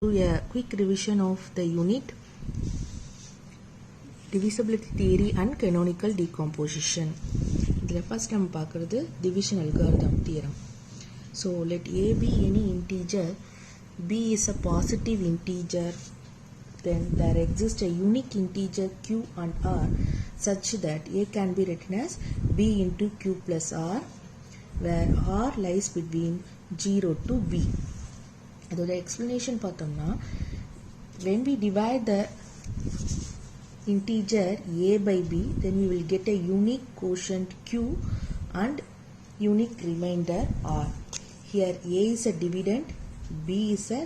Do a quick revision of the unit divisibility theory and canonical decomposition. The first நம்ம பார்க்கிறது division algorithm theorem. So let a be any integer, b is a positive integer, then there exists a unique integer q and r such that a can be written as b into q plus r, where r lies between 0 to b. அதோட explanation பார்த்தோம்னா, when we divide the integer a by b, then we will get a unique quotient q and unique remainder r. Here a is a dividend, b is a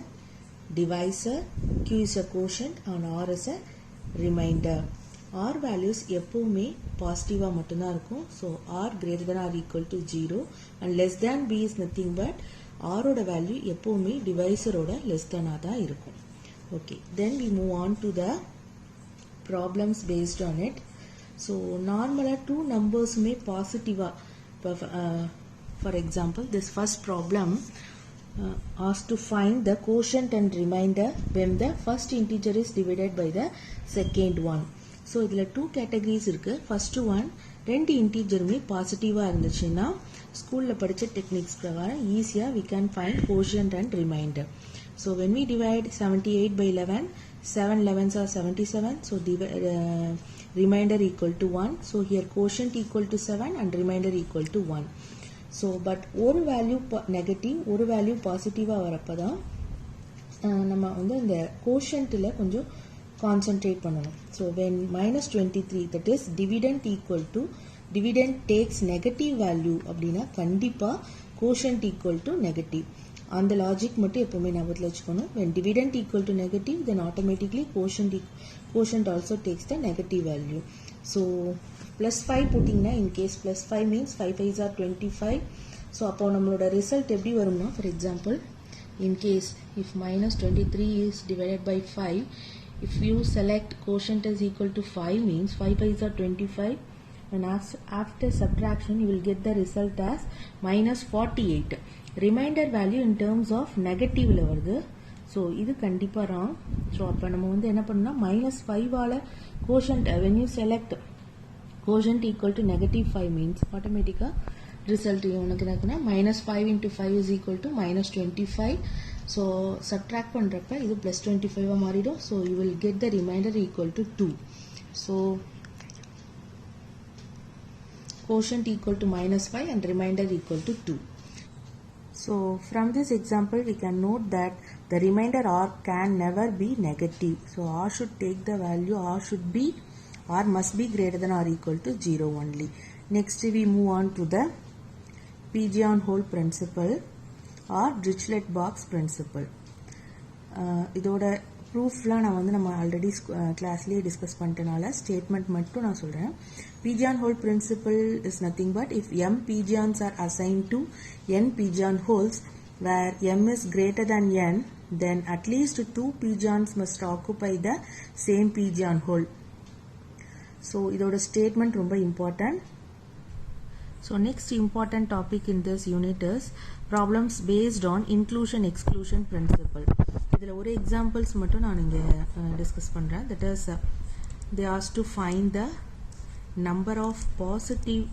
divisor, q is a quotient and r is a remainder. r values எப்பவுமே பாசிட்டிவா மட்டும்தான் இருக்கும். So r greater than or equal to 0 and less than b is nothing but r ஓட value எப்பவுமே டிவைசரோட less than தான் இருக்கும். Okay, then we move on to the problems based on it. So normally two numbers may positive. For example, this first problem asks to find the quotient and remainder when the first integer is divided by the second one. So இதுல two categories இருக்கு. First one, ரெண்டு இன்டிஜருமே பாசிட்டிவா இருந்துச்சுன்னா ஸ்கூல்ல படிச்ச techniques பிரகாரம் ஈஸியா we can find quotient and remainder. So when we divide 78 by 11, 7 11s are 77, so remainder equal to 1. So here quotient equal to 7 and remainder equal to 1. So but ஒரு value negative ஒரு value பாசிட்டிவா வரப்பதான் நம்ம வந்து இந்த quotientல கொஞ்சம் concentrate பண்ணணும். So when minus 23, that is dividend equal to dividend takes negative value அப்படின்னா கண்டிப்பா quotient equal to negative. அந்த லாஜிக் மட்டும் எப்பவுமே ஞாபகத்துல வச்சுக்கணும். When dividend equal to negative, then automatically quotient also takes the negative value. So plus 5 puttingna, in case plus 5 means 5 5s are 25. So அப்போ நம்மளோட result எப்படி வரும்னா, for example, in case if minus 23 is divided by 5, if you select quotient is equal to 5 means 5 5s are 25, and after subtraction you will get the result as minus 48. Remainder value in terms of negative ல வருது. So இது கண்டிப்பா wrong. So அப்ப நம்ம வந்து என்ன பண்ணனும்னா minus 5 ஆல quotient, when you select quotient equal to negative 5 means automatically result உனக்கு என்னன்னா minus 5 into 5 is equal to minus 25. So subtract பண்றப்ப இது plus 25 மாறிடும். So you will get the remainder equal to 2. So quotient equal to minus 5 and remainder equal to 2. So from this example we can note that the remainder r can never be negative. So r should take the value, r must be greater than or equal to 0 only. Next we move on to the Pigeon hole principle or Dirichlet box principle. இதோட ப்ரூஃப்லாம் நான் வந்து நம்ம already கிளாஸ்லேயே discuss பண்ணிட்டனால statement மட்டும் நான் சொல்கிறேன். Pigeon hole principle is nothing but if m pigeons are assigned to n pigeon holes where m is greater than n, then at least 2 pigeons must occupy the same pigeon hole. So இதோட statement ரொம்ப important. So next important topic in this unit is problems based on inclusion exclusion principle. இதில் ஒரு examples மட்டும் நான் இங்கே discuss பண்ணுறேன். That is they asked to find the number of positive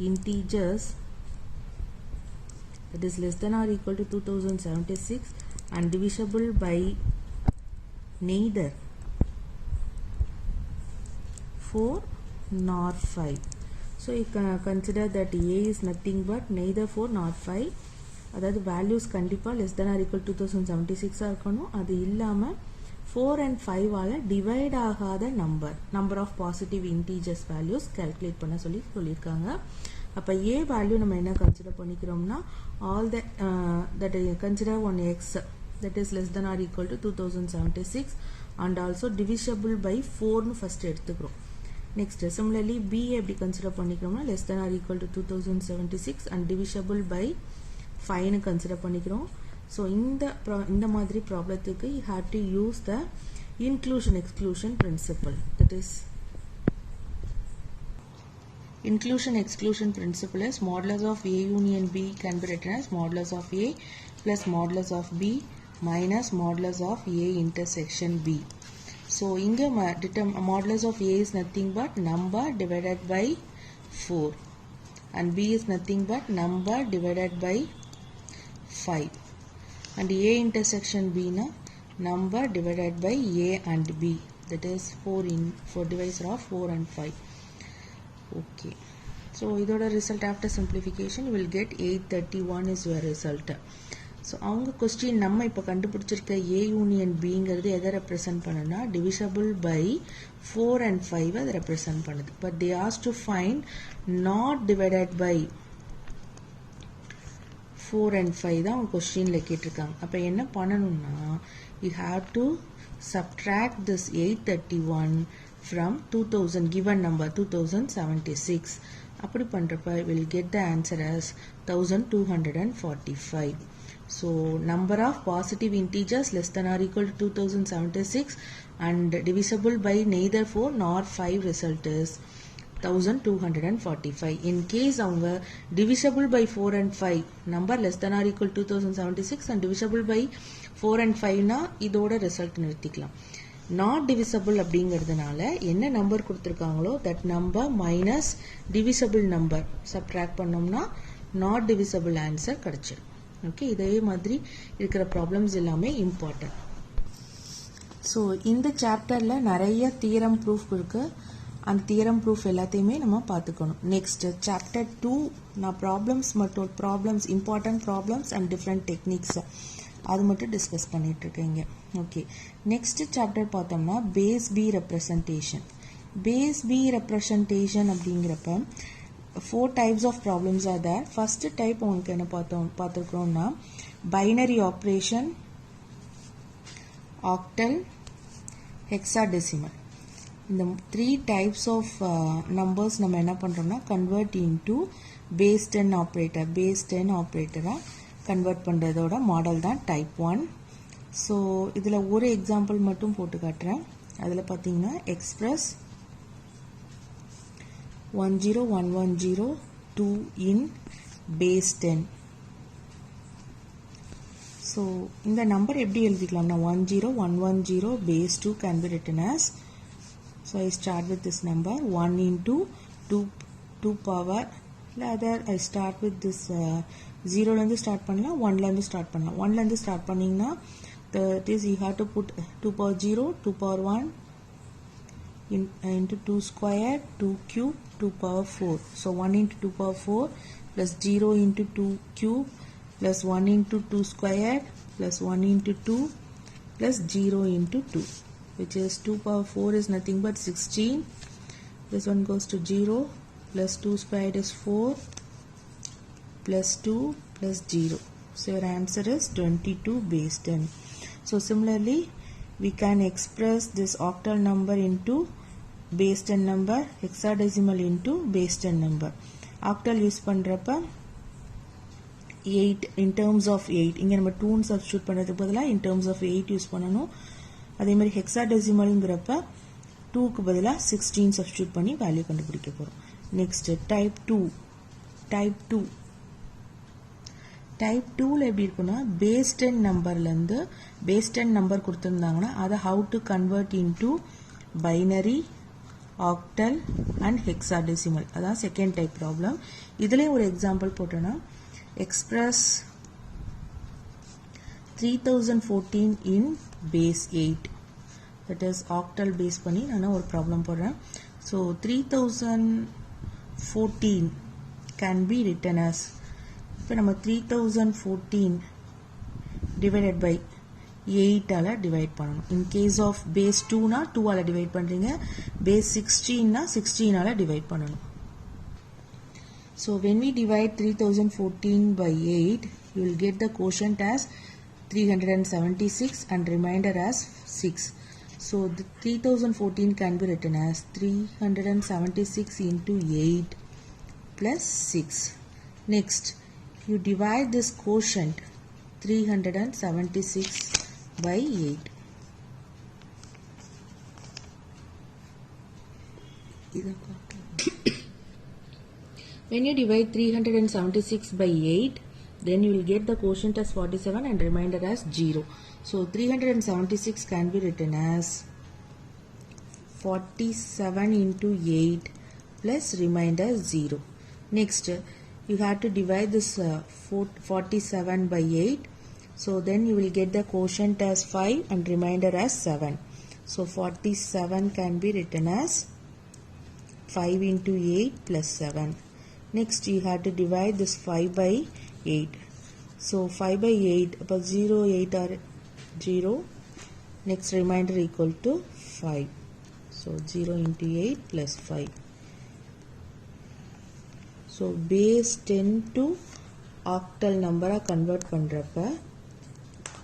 integers that is less than or equal to 2076 and divisible by neither 4 nor 5. So you can consider that a is nothing but neither 4 nor 5. அதாவது values கண்டிப்பா less than or equal to 2076 இருக்கணும். அது இல்லாம 4 and 5 ஆல divide ஆகாத number of positive integers values calculate பண்ண சொல்லியிருக்காங்க. அப்ப a value நம்ம என்ன consider பண்ணிக்கிறோம்னா all that consider one x that is less than or equal to 2076 and also divisible by 4 னு first எடுத்துக்கிறோம். Next similarly b எப்படி consider பண்ணிக்கிறோம்னா less than or equal to 2076 and divisible by 5 னு consider பண்ணிக்கிறோம். So இந்த மாதிரி ப்ராப்ளத்துக்கு you have to use the inclusion exclusion principle. That is inclusion exclusion principle is modulus of a union b can be written as modulus of a plus modulus of b minus modulus of A intersection B. So inga modulus of A is nothing but number divided by 4 and B is nothing but number divided by 5 and A intersection B na number divided by A and B, that is 4 divisor of 4 and 5. Okay, so idoda result after simplification you will get 831 is your result. So அவங்க question நம்ம இப்போ கண்டுபிடிச்சிருக்க A union B ங்கிறது எதை represent பண்ணுனா divisible by 4 and 5 அதை represent பண்ணுது. But they asked to find not divided by 4 and 5 தான் அவங்க கொஸ்டின்ல கேட்டிருக்காங்க. அப்போ என்ன பண்ணணும்னா you have to subtract this 831 from 2000 given number 2076. அப்படி பண்றப்ப will get the answer as 1245. So number of positive integers less than or equal to 2076 and divisible by neither 4 nor 5 result is 1245. In case அவங்க divisible by 4 and 5 number less than or equal to 2076 and divisible by 4 and 5 னா இதோட result நிறுத்திக்கலாம். Not divisible அப்படிங்கிறதுனால என்ன number கொடுத்துருக்காங்களோ that number minus divisible number subtract பண்ணோம்னா not divisible answer கிடைச்சிடும். Okay, இதே மாதிரி இருக்கிற ப்ராப்ளம்ஸ் எல்லாமே இம்பார்ட்டன்ட். ஸோ இந்த சாப்டரில் நிறைய தியரம் ப்ரூஃப் இருக்கு. அந்த தியரம் ப்ரூஃப் எல்லாத்தையுமே நம்ம பார்த்துக்கணும். நெக்ஸ்ட் சாப்டர் 2 நான் problems important problems and different techniques அது மட்டும் டிஸ்கஸ் பண்ணிட்டு இருக்கேங்க. ஓகே, நெக்ஸ்ட் சாப்டர் பார்த்தோம்னா base B representation. Base B representation அப்படிங்கிறப்ப 4 types of problems are there. First type உங்களுக்கு என்ன பார்த்துருக்கோம்னா binary operation, octal, hexadecimal. இந்த 3 types of numbers நம்ம என்ன பண்றோம்னா convert into base 10 operator. base 10 operator convert பண்றதோட model தான் type 1. So இதில் ஒரு எக்ஸாம்பிள் மட்டும் போட்டு காட்டுறேன். அதில் பார்த்தீங்கன்னா express 10110 in base 10. So இந்த நம்பர் எப்படி எழுதிக்கலாம்னா 10110 base 2 can be written as, so I start with this number 1 into 2 power, rather I start with this 0 ல இருந்து ஸ்டார்ட் பண்ணலாம், 1 ல இருந்து ஸ்டார்ட் பண்ணலாம். 1 ல இருந்து ஸ்டார்ட் பண்ணீங்கன்னா that is you have to put 2 power 0, 2 power 1 into 2 square, 2 cube, 2 power 4. So 1 into 2 power 4 plus 0 into 2 cube plus 1 into 2 square plus 1 into 2 plus 0 into 2, which is 2 power 4 is nothing but 16. This one goes to 0 plus 2 squared is 4 plus 2 plus 0. So your answer is 22 base 10. So similarly we can express this octal number into base 10 number, hexadecimal into base 10 number. Octal use பண்றப்ப 8 in terms of 8, இங்க நம்ம 2 substitute பண்றதுக்கு பதிலா in terms of 8 use பண்ணணும். அதே மாதிரி hexadecimalங்கிறப்ப 2 க்கு பதிலா 16 substitute பண்ணி வேல்யூ கண்டுபிடிக்க போறோம். Next type 2. டைப் 2ல எப்படி இருக்குன்னா பேஸ் 10 நம்பர்ல இருந்து பேஸ் 10 நம்பர் கொடுத்திருந்தாங்கன்னா அதை how to convert into binary, octal and hexadecimal. அதான் செகண்ட் டைப் ப்ராப்ளம். இதுலயே ஒரு எக்ஸாம்பிள் போட்டோம்னா express 3014 in base 8, that is octal base பண்ணி நான் ஒரு ப்ராப்ளம் போடுறேன். So 3014 can be written as, இப்போ நம்ம 3014 divided by 8 ஆல டிவைட் பண்ணணும். in case of base 2 னா 2 ஆல டிவைட் பண்றீங்க, base 16 னா 16 ஆல டிவைட் பண்ணணும். So when we divide 3014 by 8, you will get the quotient as 376 and remainder as 6. So the 3014 can be written as 376 into 8 plus 6. Next, you divide this quotient 376 by 8. When you divide 376 by 8, then you will get the quotient as 47 and remainder as 0. So 376 can be written as 47 into 8 plus remainder 0. Next, you have to divide this 47 by 8. So then you will get the quotient as 5 and remainder as 7. So 47 can be written as 5 into 8 plus 7. Next, you have to divide this 5 by 8. So 5 by 8, about 0, 8 are 0. Next, remainder equal to 5. So 0 into 8 plus 5. So base 10 to octal number convert பண்றப்ப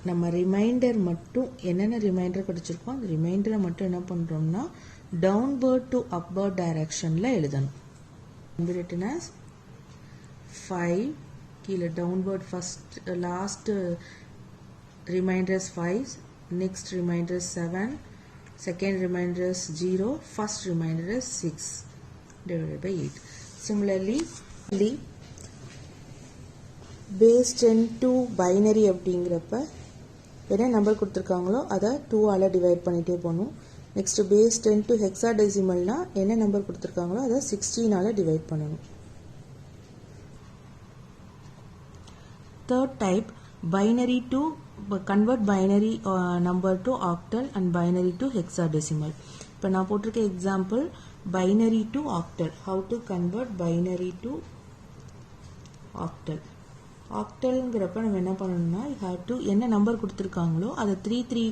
நம்ம reminder மட்டும் என்னென்ன reminder கிடைச்சிருக்கோம் அந்த ரிமைண்டரை மட்டும் என்ன பண்றோம்னா downward to upward directionல எழுதணும். written as 5 கீழ downward first last remainder is 5, next remainder is 7, second remainder is 0, first remainder is 6 divided by 8. Similarly, base 10 to binary அப்படிங்கிறப்ப என்ன நம்பர் கொடுத்துருக்காங்களோ அதை 2 ஆல டிவைட் பண்ணிட்டே போகணும். நெக்ஸ்ட் பேஸ் 10 to ஹெக்ஸாடெசிமல்னா என்ன நம்பர் கொடுத்துருக்காங்களோ அதை 16 ஆல டிவைட் பண்ணணும். Third type, binary to convert binary number to octal and binary to hexadecimal. இப்போ நான் போட்டிருக்க example binary to octal. How to convert binary to octal? octalங்கிறப்ப நம்ம என்ன பண்ணணும்னா you have to என்ன நம்பர் கொடுத்துருக்காங்களோ அதை 3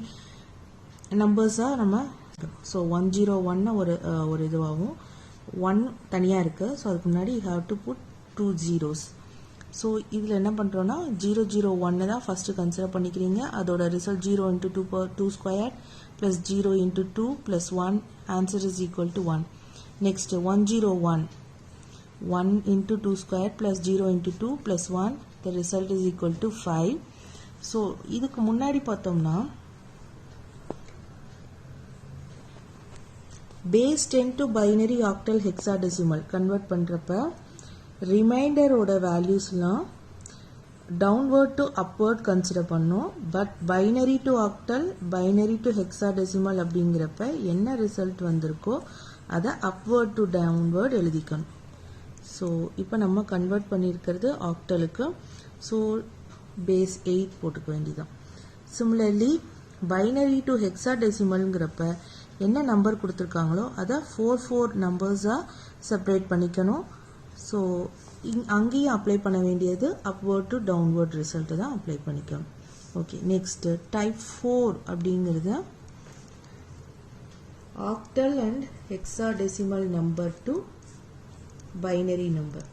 நம்பர்ஸாக நம்ம ஸோ 101 ஒரு இதுவாகும் 1 தனியாக இருக்குது. ஸோ அதுக்கு முன்னாடி you have to put 2 zeros. So இதில் என்ன பண்ணுறோன்னா 001 தான் ஃபஸ்ட்டு கன்சிடர் பண்ணிக்கிறீங்க. அதோட result 0 into 2 square plus 0 into 2 plus 1 answer is equal to 1. Next 101 1 into 2 square plus 0 into 2 plus 1 the result is equal to 5. So இதுக்கு முன்னாடி பார்த்தோம்னா base 10 to binary octal hexadecimal convert பண்ணுறப்ப ரிமைண்டரோட வேல்யூஸ்லாம் டவுன்வர்ட் டு அப்வர்ட் கன்சிடர் பண்ணோம். But binary to octal binary to hexadecimal அப்படிங்கிறப்ப என்ன result வந்திருக்கோ அதை upward to downward எழுதிக்கணும். ஸோ இப்போ நம்ம கன்வெர்ட் பண்ணியிருக்கிறது ஆக்டலுக்கு. ஸோ பேஸ் 8 போட்டுக்க வேண்டியதான். சிமிலர்லி பைனரி டு ஹெக்ஸாடெசிமல்ங்கிறப்ப என்ன நம்பர் கொடுத்துருக்காங்களோ அதை 4 நம்பர்ஸாக செப்பரேட் பண்ணிக்கணும். ஸோ அங்கேயும் அப்ளை பண்ண வேண்டியது அப்வர்ட் டு டவுன்வர்ட் ரிசல்ட்டு தான் அப்ளை பண்ணிக்கணும். ஓகே, நெக்ஸ்ட் டைப் 4 அப்படிங்கிறது octal and hexadecimal number to binary number.